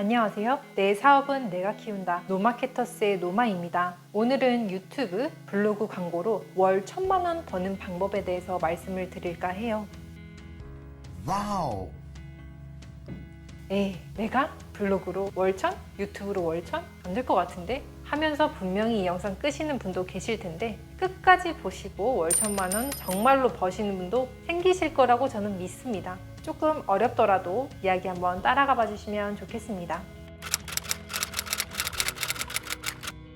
안녕하세요. 내 사업은 내가 키운다. 노마케터스의 노마입니다. 오늘은 유튜브, 블로그 광고로 월 1,000만 원 버는 방법에 대해서 말씀을 드릴까 해요. 와우. 내가 블로그로 월 1,000? 유튜브로 월 1,000? 안 될 것 같은데? 하면서 분명히 이 영상 끄시는 분도 계실 텐데 끝까지 보시고 월 1,000만 원 정말로 버시는 분도 생기실 거라고 저는 믿습니다. 조금 어렵더라도 이야기 한번 따라가 봐 주시면 좋겠습니다.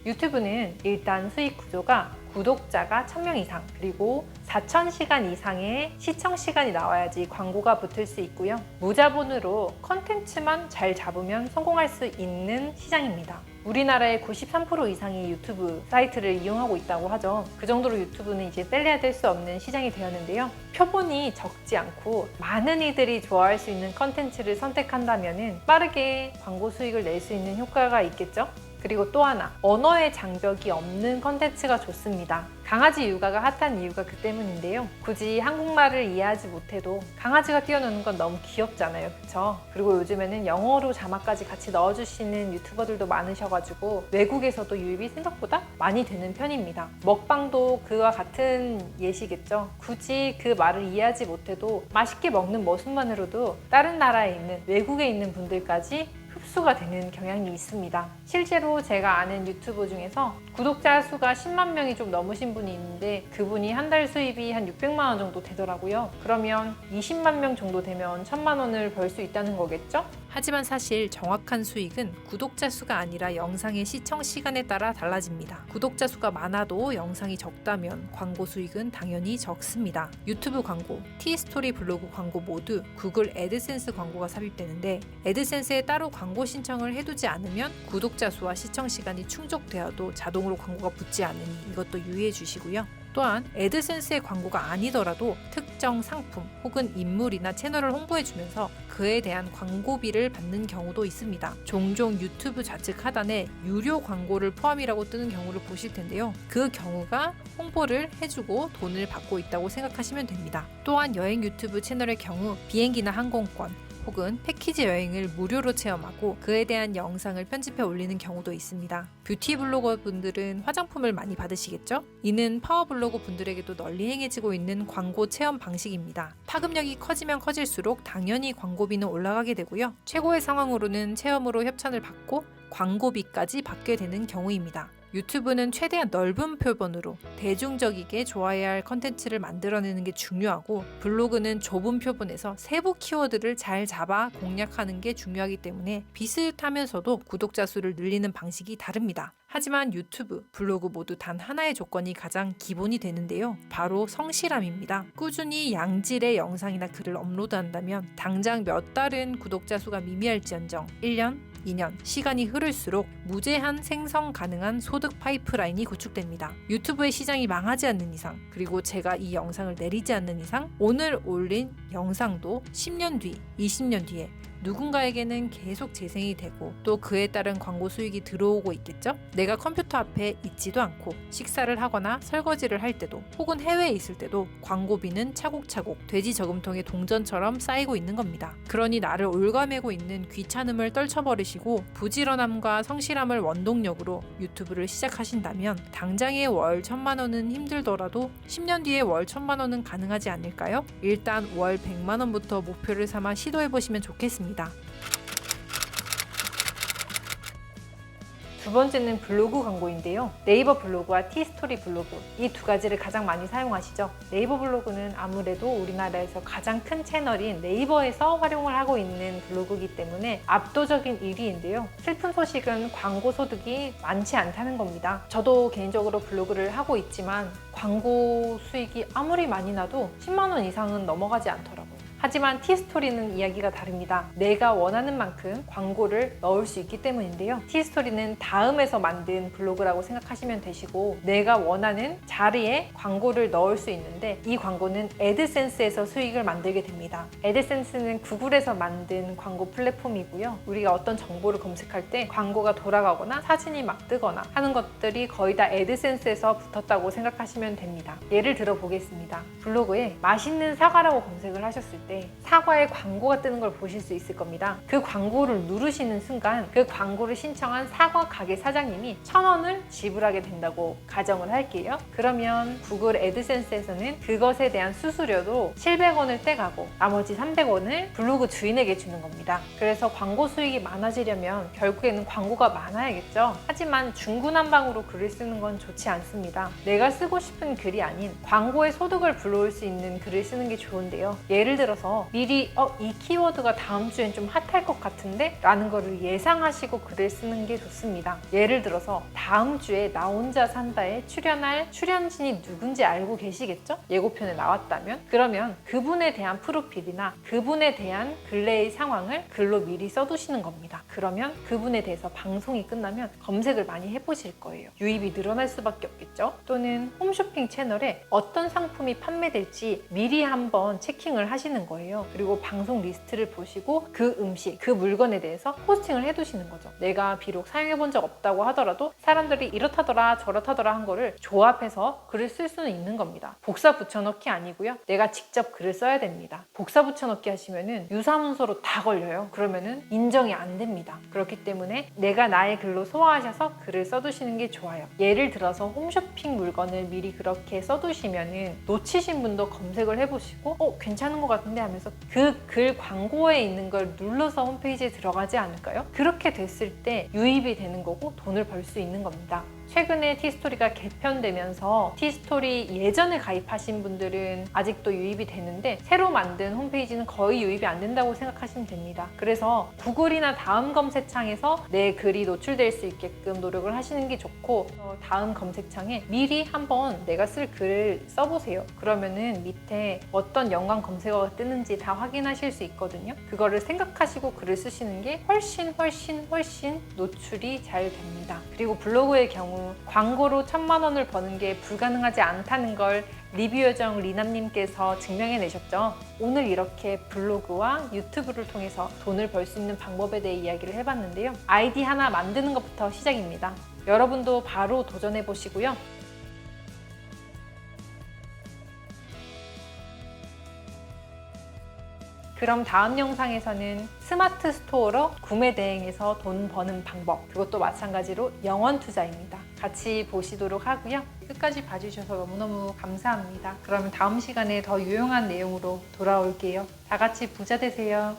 유튜브는 일단 수익 구조가 구독자가 1,000명 이상 그리고 4,000시간 이상의 시청시간이 나와야지 광고가 붙을 수 있고요. 무자본으로 컨텐츠만 잘 잡으면 성공할 수 있는 시장입니다. 우리나라의 93% 이상이 유튜브 사이트를 이용하고 있다고 하죠. 그 정도로 유튜브는 이제 뗄래야 뗄 수 없는 시장이 되었는데요. 표본이 적지 않고 많은 이들이 좋아할 수 있는 컨텐츠를 선택한다면 빠르게 광고 수익을 낼 수 있는 효과가 있겠죠? 그리고 또 하나, 언어의 장벽이 없는 컨텐츠가 좋습니다. 강아지 육아가 핫한 이유가 그 때문인데요. 굳이 한국말을 이해하지 못해도 강아지가 뛰어노는 건 너무 귀엽잖아요. 그쵸? 그리고 요즘에는 영어로 자막까지 같이 넣어주시는 유튜버들도 많으셔가지고 외국에서도 유입이 생각보다 많이 되는 편입니다. 먹방도 그와 같은 예시겠죠. 굳이 그 말을 이해하지 못해도 맛있게 먹는 모습만으로도 다른 나라에 있는 외국에 있는 분들까지 흡수가 되는 경향이 있습니다. 실제로 제가 아는 유튜버 중에서 구독자 수가 10만 명이 좀 넘으신 분이 있는데 그분이 한 달 수입이 한 600만 원 정도 되더라고요. 그러면 20만 명 정도 되면 1,000만 원을 벌 수 있다는 거겠죠? 하지만 사실 정확한 수익은 구독자 수가 아니라 영상의 시청 시간에 따라 달라집니다. 구독자 수가 많아도 영상이 적다면 광고 수익은 당연히 적습니다. 유튜브 광고, 티스토리 블로그 광고 모두 구글 애드센스 광고가 삽입되는데 애드센스에 따로 광고 신청을 해두지 않으면 구독자 수와 시청 시간이 충족되어도 자동으로 광고가 붙지 않으니 이것도 유의해 주시고요. 또한 애드센스의 광고가 아니더라도 특정 상품 혹은 인물이나 채널을 홍보해주면서 그에 대한 광고비를 받는 경우도 있습니다. 종종 유튜브 좌측 하단에 유료 광고를 포함이라고 뜨는 경우를 보실 텐데요. 그 경우가 홍보를 해주고 돈을 받고 있다고 생각하시면 됩니다. 또한 여행 유튜브 채널의 경우 비행기나 항공권 혹은 패키지 여행을 무료로 체험하고 그에 대한 영상을 편집해 올리는 경우도 있습니다. 뷰티 블로거 분들은 화장품을 많이 받으시겠죠? 이는 파워 블로거 분들에게도 널리 행해지고 있는 광고 체험 방식입니다. 파급력이 커지면 커질수록 당연히 광고비는 올라가게 되고요. 최고의 상황으로는 체험으로 협찬을 받고 광고비까지 받게 되는 경우입니다. 유튜브는 최대한 넓은 표본으로 대중적이게 좋아해야 할 컨텐츠를 만들어내는 게 중요하고 블로그는 좁은 표본에서 세부 키워드를 잘 잡아 공략하는 게 중요하기 때문에 비슷하면서도 구독자 수를 늘리는 방식이 다릅니다. 하지만 유튜브, 블로그 모두 단 하나의 조건이 가장 기본이 되는데요. 바로 성실함입니다. 꾸준히 양질의 영상이나 글을 업로드한다면 당장 몇 달은 구독자 수가 미미할지언정 1년, 2년 시간이 흐를수록 무제한 생성 가능한 소득 파이프라인이 구축됩니다. 유튜브의 시장이 망하지 않는 이상 그리고 제가 이 영상을 내리지 않는 이상 오늘 올린 영상도 10년 뒤, 20년 뒤에 누군가에게는 계속 재생이 되고 또 그에 따른 광고 수익이 들어오고 있겠죠? 내가 컴퓨터 앞에 있지도 않고 식사를 하거나 설거지를 할 때도 혹은 해외에 있을 때도 광고비는 차곡차곡 돼지 저금통의 동전처럼 쌓이고 있는 겁니다. 그러니 나를 올가매고 있는 귀찮음을 떨쳐버리시고 부지런함과 성실함을 원동력으로 유튜브를 시작하신다면 당장의 월 1,000만 원은 힘들더라도 10년 뒤에 월 1,000만 원은 가능하지 않을까요? 일단 월 100만 원부터 목표를 삼아 시도해보시면 좋겠습니다. 두 번째는 블로그 광고인데요. 네이버 블로그와 티스토리 블로그 이 두 가지를 가장 많이 사용하시죠. 네이버 블로그는 아무래도 우리나라에서 가장 큰 채널인 네이버에서 활용을 하고 있는 블로그이기 때문에 압도적인 1위인데요. 슬픈 소식은 광고 소득이 많지 않다는 겁니다. 저도 개인적으로 블로그를 하고 있지만 광고 수익이 아무리 많이 나도 10만 원 이상은 넘어가지 않더라고요. 하지만 티스토리는 이야기가 다릅니다. 내가 원하는 만큼 광고를 넣을 수 있기 때문인데요. 티스토리는 다음에서 만든 블로그라고 생각하시면 되시고 내가 원하는 자리에 광고를 넣을 수 있는데 이 광고는 애드센스에서 수익을 만들게 됩니다. 애드센스는 구글에서 만든 광고 플랫폼이고요. 우리가 어떤 정보를 검색할 때 광고가 돌아가거나 사진이 막 뜨거나 하는 것들이 거의 다 애드센스에서 붙었다고 생각하시면 됩니다. 예를 들어 보겠습니다. 블로그에 맛있는 사과라고 검색을 하셨을 때 때 사과의 광고가 뜨는 걸 보실 수 있을 겁니다. 그 광고를 누르시는 순간 그 광고를 신청한 사과 가게 사장님이 1,000원을 지불하게 된다고 가정을 할게요. 그러면 구글 애드센스에서는 그것에 대한 수수료도 700원을 떼가고 나머지 300원을 블로그 주인에게 주는 겁니다. 그래서 광고 수익이 많아지려면 결국에는 광고가 많아야겠죠. 하지만 중구난방으로 글을 쓰는 건 좋지 않습니다. 내가 쓰고 싶은 글이 아닌 광고의 소득을 불러올 수 있는 글을 쓰는 게 좋은데요. 예를 들어서 미리 이 키워드가 다음 주엔 좀 핫할 것 같은데? 라는 거를 예상하시고 글을 쓰는 게 좋습니다. 예를 들어서 다음 주에 나 혼자 산다에 출연할 출연진이 누군지 알고 계시겠죠? 예고편에 나왔다면? 그러면 그분에 대한 프로필이나 그분에 대한 근래의 상황을 글로 미리 써두시는 겁니다. 그러면 그분에 대해서 방송이 끝나면 검색을 많이 해보실 거예요. 유입이 늘어날 수밖에 없겠죠? 또는 홈쇼핑 채널에 어떤 상품이 판매될지 미리 한번 체킹을 하시는 거예요. 그리고 방송 리스트를 보시고 그 음식, 그 물건에 대해서 포스팅을 해두시는 거죠. 내가 비록 사용해본 적 없다고 하더라도 사람들이 이렇다더라 저렇다더라 한 거를 조합해서 글을 쓸 수는 있는 겁니다. 복사 붙여넣기 아니고요. 내가 직접 글을 써야 됩니다. 복사 붙여넣기 하시면은 유사문서로 다 걸려요. 그러면은 인정이 안 됩니다. 그렇기 때문에 내가 나의 글로 소화하셔서 글을 써두시는 게 좋아요. 예를 들어서 홈쇼핑 물건을 미리 그렇게 써두시면은 놓치신 분도 검색을 해보시고 괜찮은 것 같은데 하면서 그 글 광고에 있는 걸 눌러서 홈페이지에 들어가지 않을까요? 그렇게 됐을 때 유입이 되는 거고 돈을 벌 수 있는 겁니다. 최근에 티스토리가 개편되면서 티스토리 예전에 가입하신 분들은 아직도 유입이 되는데 새로 만든 홈페이지는 거의 유입이 안 된다고 생각하시면 됩니다. 그래서 구글이나 다음 검색창에서 내 글이 노출될 수 있게끔 노력을 하시는 게 좋고 다음 검색창에 미리 한번 내가 쓸 글을 써보세요. 그러면은 밑에 어떤 연관 검색어가 뜨는지 다 확인하실 수 있거든요. 그거를 생각하시고 글을 쓰시는 게 훨씬 노출이 잘 됩니다. 그리고 블로그의 경우 광고로 1,000만 원을 버는 게 불가능하지 않다는 걸 리뷰 요정 리남님께서 증명해내셨죠. 오늘 이렇게 블로그와 유튜브를 통해서 돈을 벌 수 있는 방법에 대해 이야기를 해봤는데요. 아이디 하나 만드는 것부터 시작입니다. 여러분도 바로 도전해보시고요. 그럼 다음 영상에서는 스마트 스토어로 구매 대행해서 돈 버는 방법, 그것도 마찬가지로 영원 투자입니다. 같이 보시도록 하고요. 끝까지 봐주셔서 너무너무 감사합니다. 그러면 다음 시간에 더 유용한 내용으로 돌아올게요. 다 같이 부자 되세요.